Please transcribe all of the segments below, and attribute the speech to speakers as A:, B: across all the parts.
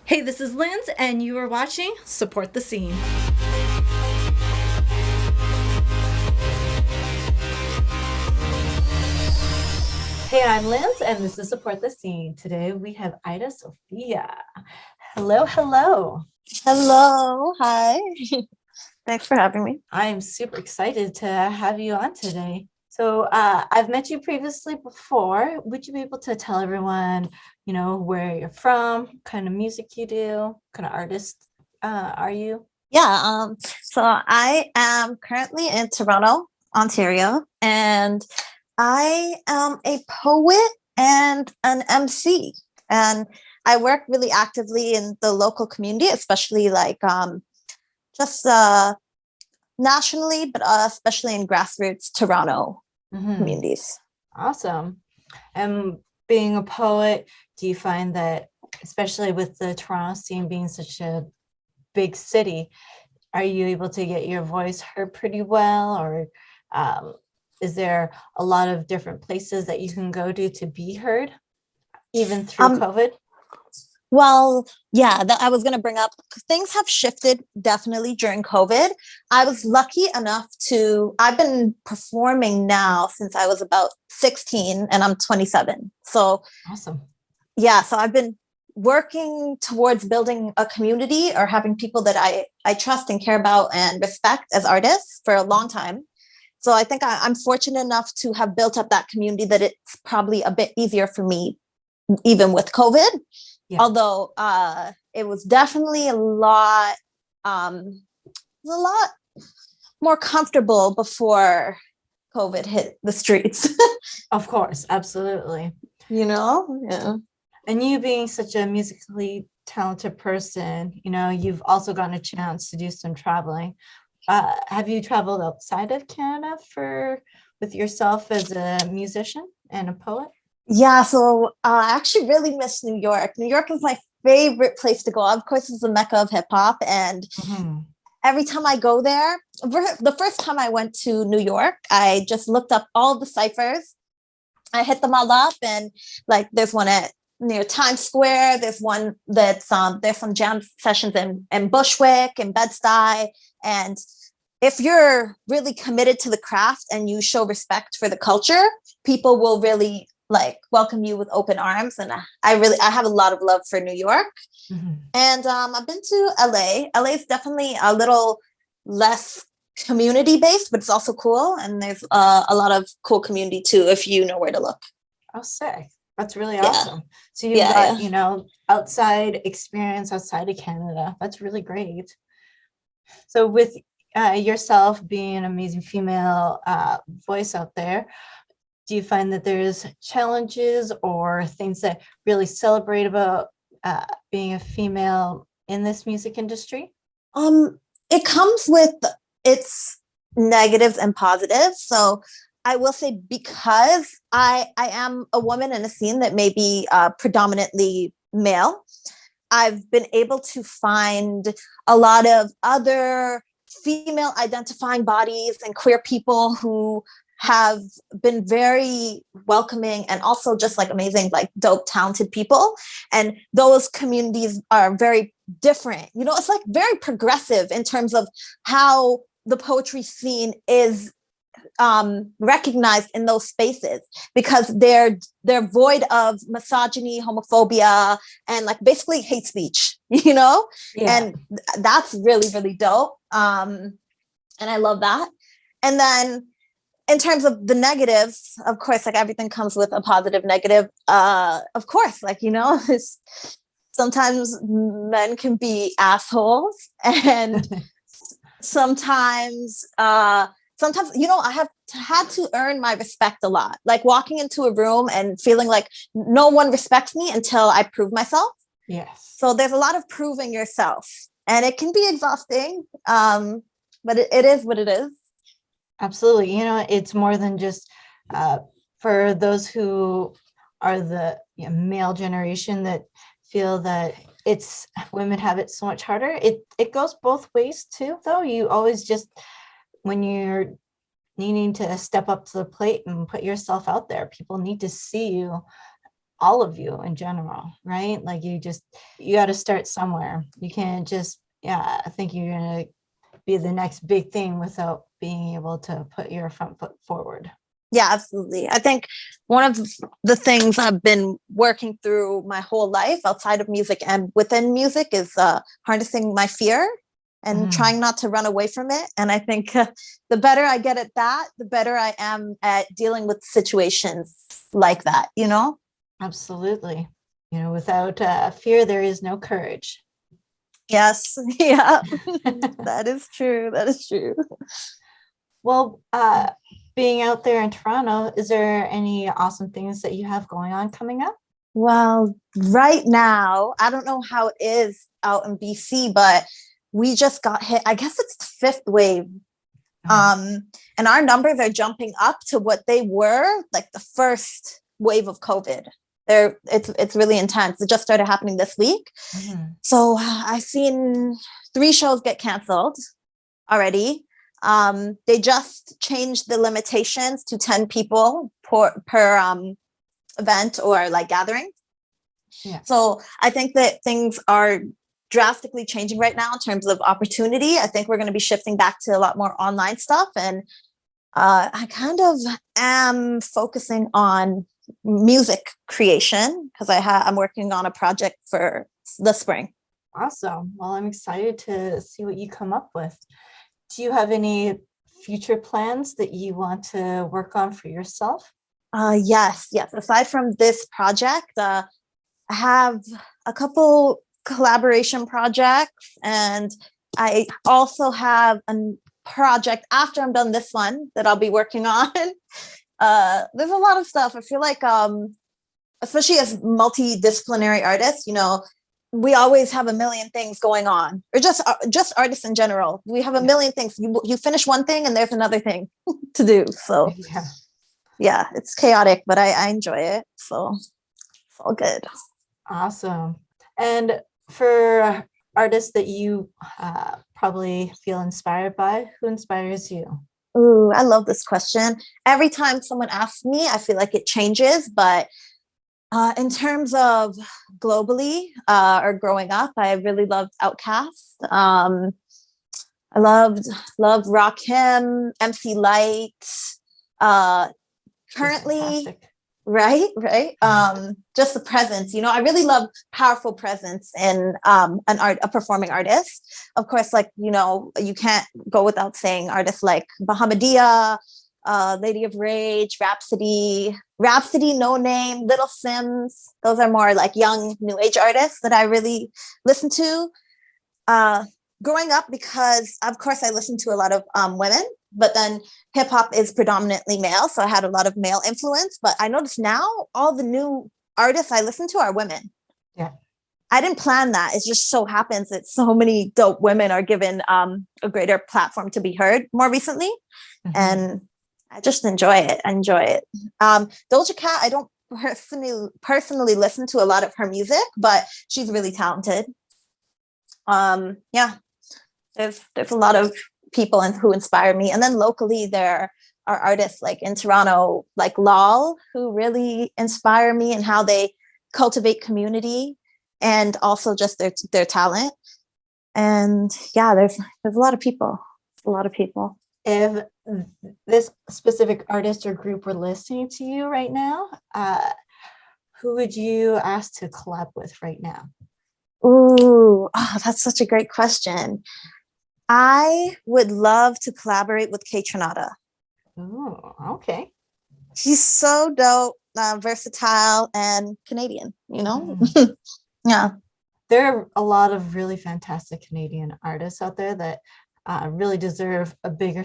A: Hey, this is Linz, and you are watching Support the Scene. Hey, I'm Linz, and this is Support the Scene. Today we have Eyeda Sophia. Hello, hello.
B: Hello. Hi. Thanks for having me.
A: I am super excited to have you on today. So I've met you previously before. Would you be able to tell everyone, where you're from, kind of music you do, kind of artist are you?
B: Yeah, so I am currently in Toronto, Ontario, and I am a poet and an MC. And I work really actively in the local community, especially just nationally, but especially in grassroots Toronto
A: Mm-hmm.
B: communities.
A: Awesome. And being a poet, do you find that, especially with the Toronto scene being such a big city, are you able to get your voice heard pretty well? Or um, is there a lot of different places that you can go to be heard, even through
B: Um,
A: COVID?
B: Well, yeah, I was going to bring up things have shifted definitely during COVID. I was lucky enough I've been performing now since I was about 16 and I'm 27. So,
A: Awesome.
B: yeah, so I've been working towards building a community or having people that I trust and care about and respect as artists for a long time. So I think I'm fortunate enough to have built up that community that it's probably a bit easier for me, even with COVID.
A: Yeah.
B: Although it was definitely a lot more comfortable before COVID hit the streets.
A: Of course, absolutely.
B: Yeah.
A: And you being such a musically talented person, you've also gotten a chance to do some traveling. Have you traveled outside of Canada with yourself as a musician and a poet?
B: Yeah, so I actually really miss New York. New York is my favorite place to go. Of course, it's the mecca of hip hop, and
A: Mm-hmm.
B: every time I go there, the first time I went to New York, I just looked up all the ciphers. I hit them all up, and like there's one at near Times Square. There's one that's there's some jam sessions in Bushwick and Bed-Stuy. And if you're really committed to the craft and you show respect for the culture, people will really like welcome you with open arms. And I have a lot of love for New York.
A: Mm-hmm.
B: And I've been to LA. LA is definitely a little less community based, but it's also cool. And there's a lot of cool community too, if you know where to look.
A: Oh, sick. That's really
B: Yeah,
A: awesome. So you've
B: yeah,
A: got,
B: yeah.
A: outside experience outside of Canada. That's really great. So with yourself being an amazing female voice out there, do you find that there's challenges or things that really celebrate about being a female in this music industry?
B: Um, it comes with its negatives and positives. So I will say because I am a woman in a scene that may be predominantly male, I've been able to find a lot of other female identifying bodies and queer people who have been very welcoming and also just like amazing, like dope, talented people. And those communities are very different. It's like very progressive in terms of how the poetry scene is recognized in those spaces because they're void of misogyny, homophobia, and like basically hate speech,
A: Yeah.
B: and that's really really dope. And I love that. And then in terms of the negatives, of course, like everything comes with a positive negative. Of course, like sometimes men can be assholes, and sometimes I have had to earn my respect a lot, like walking into a room and feeling like no one respects me until I prove myself.
A: Yes.
B: So there's a lot of proving yourself, and it can be exhausting, but it is what it is.
A: Absolutely. It's more than just for those who are the male generation that feel that it's women have it so much harder. It goes both ways too, though. You always just when you're needing to step up to the plate and put yourself out there, people need to see you all of you in general, right? Like you got to start somewhere. You can't just, yeah, I think you're going to be the next big thing without being able to put your front foot forward.
B: Yeah, absolutely. I think one of the things I've been working through my whole life outside of music and within music is harnessing my fear and trying not to run away from it. And I think the better I get at that, the better I am at dealing with situations like that, you know?
A: Absolutely. You know, without fear, there is no courage.
B: Yes. Yeah. That is true. That is true.
A: Well, being out there in Toronto, is there any awesome things that you have going on coming up?
B: Well, right now, I don't know how it is out in BC, but we just got hit. I guess it's the fifth wave. And our numbers are jumping up to what they were like the first wave of COVID. It's really intense. It just started happening this week. So I've seen 3 shows get canceled already. They just changed the limitations to 10 people per event or like gathering.
A: Yeah.
B: So I think that things are drastically changing right now in terms of opportunity. I think we're going to be shifting back to a lot more online stuff. And I kind of am focusing on music creation because I'm working on a project for the spring.
A: Awesome. Well, I'm excited to see what you come up with. Do you have any future plans that you want to work on for yourself?
B: Yes. Aside from this project, I have a couple collaboration projects, and I also have a project after I'm done this one that I'll be working on. There's a lot of stuff. I feel like, especially as multidisciplinary artists, you know, we always have a million things going on, or just artists in general. We have a million things. You finish one thing and there's another thing to do. So yeah, it's chaotic, but I enjoy it. So it's all good.
A: Awesome. And for artists that you probably feel inspired by, who inspires you?
B: Ooh, I love this question. Every time someone asks me, I feel like it changes. But in terms of globally or growing up, I really loved Outkast. I loved Rakim, MC Light. Currently, right. Just the presence, you know, I really love powerful presence in a performing artist. Of course, like, you know, you can't go without saying artists like Bahamadia, Lady of Rage, Rhapsody, No Name, Little Sims. Those are more like young new age artists that I really listen to growing up, because of course I listened to a lot of women, but then hip hop is predominantly male. So I had a lot of male influence, but I noticed now all the new artists I listen to are women.
A: Yeah.
B: I didn't plan that. It just so happens that so many dope women are given a greater platform to be heard more recently. And I just enjoy it. Doja Cat, I don't personally listen to a lot of her music, but she's really talented. Yeah, there's a lot of people who inspire me. And then locally, there are artists like in Toronto, like Lol, who really inspire me and how they cultivate community and also just their talent. And yeah, there's a lot of people.
A: If this specific artist or group were listening to you right now, who would you ask to collab with right now?
B: Ooh, that's such a great question. I would love to collaborate with K Tronada.
A: Oh, okay.
B: He's so dope, versatile, and Canadian, you know? Yeah.
A: There are a lot of really fantastic Canadian artists out there that really deserve a bigger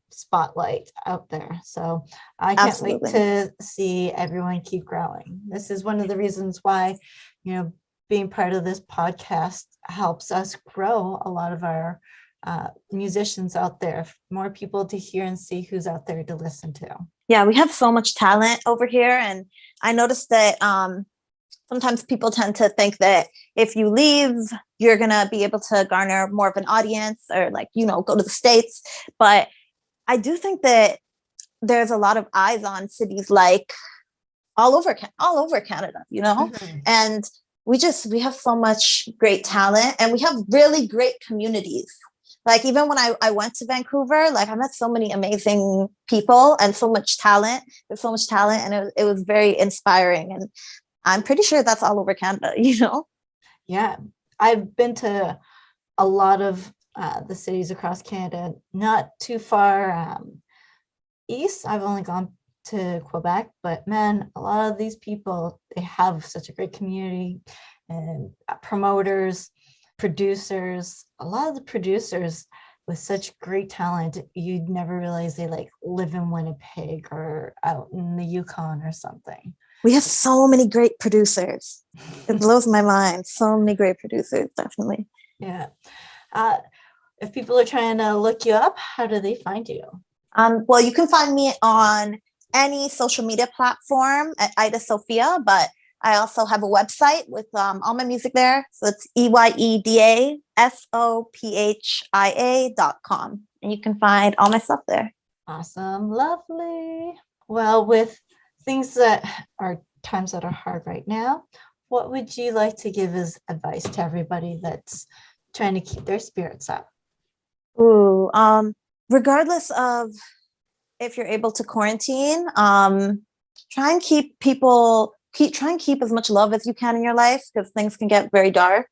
A: spotlight out there. So I can't wait to see everyone keep growing. This is one of the reasons why, you know, being part of this podcast helps us grow a lot of our musicians out there, more people to hear and see who's out there to listen to.
B: Yeah, we have so much talent over here. And I noticed that sometimes people tend to think that if you leave, you're going to be able to garner more of an audience or like, you know, go to the States. But I do think that there's a lot of eyes on cities like all over Canada, you know?
A: Mhm.
B: And we have so much great talent, and we have really great communities. Like even when I went to Vancouver, like I met so many amazing people and so much talent. There's so much talent, and it was very inspiring. And I'm pretty sure that's all over Canada, you know?
A: Yeah, I've been to a lot of the cities across Canada, not too far east. I've only gone to Quebec, but man, a lot of these people, they have such a great community, and promoters, producers, a lot of the producers with such great talent, you'd never realize they like live in Winnipeg or out in the Yukon or something.
B: We have so many great producers. It blows my mind. So many great producers, definitely.
A: Yeah. Uh, if people are trying to look you up, how do they find you?
B: Well, you can find me on any social media platform at Eyeda Sophia, but I also have a website with all my music there. So it's EYEDASOPHIA.com. And you can find all my stuff there.
A: Awesome. Lovely. Well, with things that are times that are hard right now, what would you like to give as advice to everybody that's trying to keep their spirits up?
B: Ooh, regardless of if you're able to quarantine, try and keep as much love as you can in your life, because things can get very dark,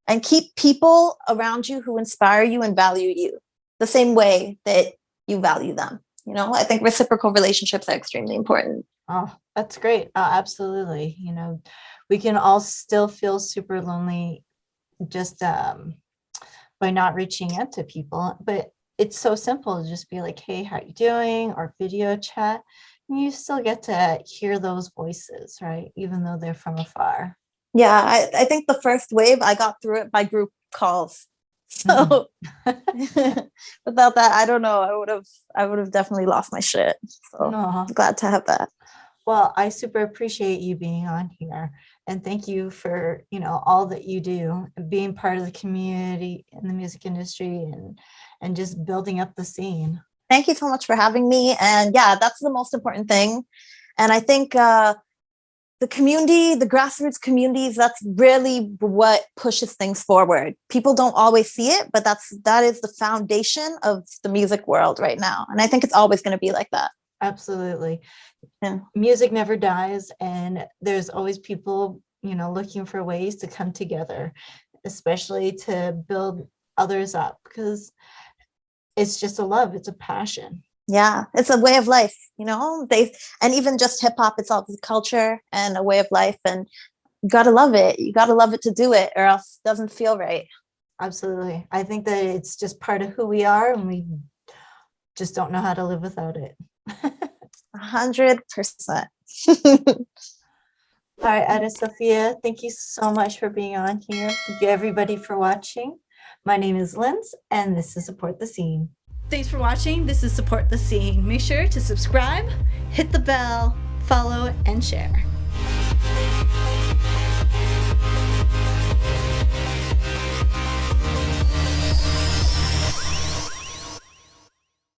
B: and keep people around you who inspire you and value you the same way that you value them. You know, I think reciprocal relationships are extremely important.
A: Oh, that's great. Absolutely. You know, we can all still feel super lonely just by not reaching out to people, but it's so simple to just be like, hey, how you doing? Or video chat. And you still get to hear those voices, right? Even though they're from afar.
B: Yeah, I think the first wave, I got through it by group calls. So without that, I don't know. I would have definitely lost my shit. So
A: No.
B: I'm glad to have that.
A: Well, I super appreciate you being on here, and thank you for, all that you do, being part of the community in the music industry, and just building up the scene.
B: Thank you so much for having me. And yeah, that's the most important thing. And I think the community, the grassroots communities, that's really what pushes things forward. People don't always see it, but that is the foundation of the music world right now. And I think it's always going to be like that.
A: Absolutely.
B: Yeah.
A: Music never dies, and there's always people, looking for ways to come together, especially to build others up, because it's just a love, it's a passion.
B: Yeah, it's a way of life, and even just hip hop itself is a culture and a way of life, and you gotta love it. You gotta love it to do it, or else it doesn't feel right.
A: Absolutely. I think that it's just part of who we are, and we just don't know how to live without it.
B: 100%.
A: All right, Eyeda, Sophia, thank you so much for being on here. Thank you everybody for watching. My name is Linz, and this is Support the Scene. Thanks for watching. This is Support the Scene. Make sure to subscribe, hit the bell, follow, and share.